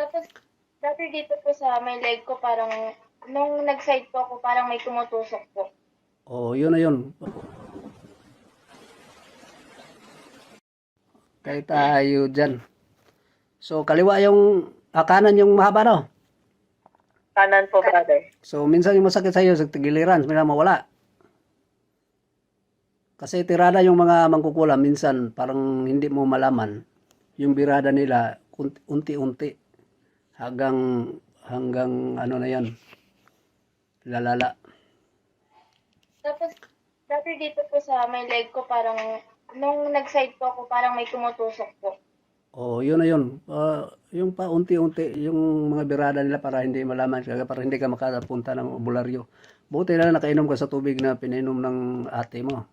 Tapos, dati dito po sa may leg ko parang, nung nag-side po ako, parang may tumutusok po. Oh, yun na yun. Tayo tayo dyan. So, kaliwa yung, kanan yung mahaba, no? Kanan po, brother. So, minsan yung masakit sa'yo, sa tigiliran, minsan mawala. Kasi tirada yung mga mangkukulam, minsan parang hindi mo malaman. Yung birada nila, unti-unti. Hanggang ano na yan, lalala. Tapos, dati dito po sa may leg ko parang, nung nag-side po ako, parang may tumutusok po. Oh, yun na yun. Yung pa unti-unti, yung mga birada nila para hindi malaman, para hindi ka makapunta ng bularyo. Buti na lang nakainom ka sa tubig na pinainom ng ate mo.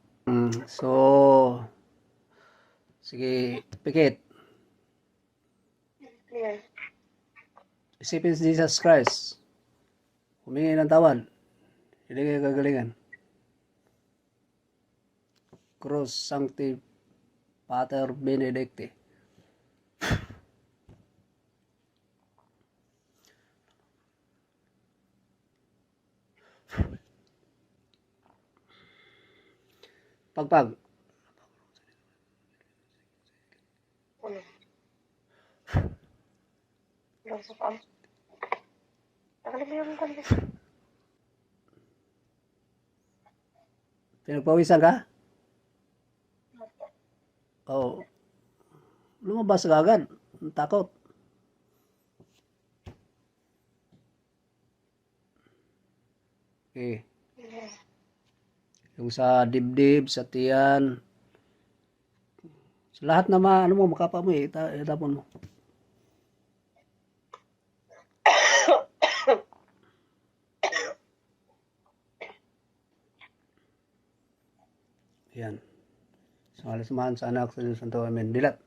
So, sige, pikit. Clear. Isipin si Jesus Christ. Humingi ng tawad. Hindi kayo gagalingan. Cross Sancti Pater Benedicti. Pagpag. Lusok ang. Tagalog yung kanila. Pinagpawisan ka? Oh. Lumabas ka agad. Takot. Okay. Yung sa dibdib, sa tiyan. Sa lahat na ano mo, makapa mo itapon mo. Yan. Sa samahan sa anak sa Diyos Santo. Amen. Dilat.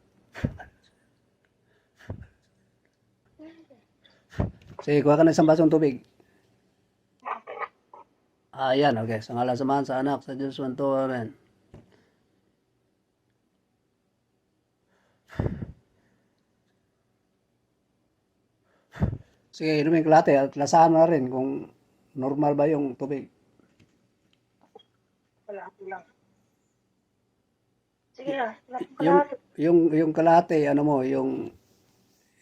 Sige, kuha ka ng isang basong tubig. Yan, okay. Sa ngalan samahan sa anak sa Diyos Santo. Amen. Sige, inumin kalahati at lasahan na rin kung normal ba yung tubig. Wala lang. Sige na. Yung kalahati, ano mo, yung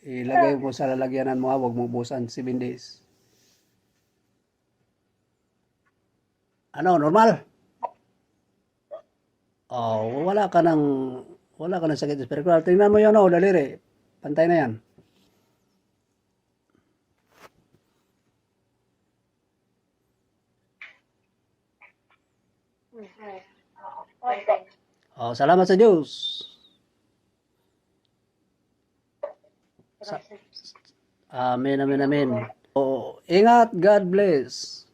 ilagay mo sa lalagyanan mo, huwag mo busan 7 days. Ano, normal? Oh, wala ka ng sakit spiritual. Tingnan mo yun, daliri. Pantay na yan. Okay. Oh, salamat sa Diyos. Amen, amen, amen. Oh, ingat, God bless.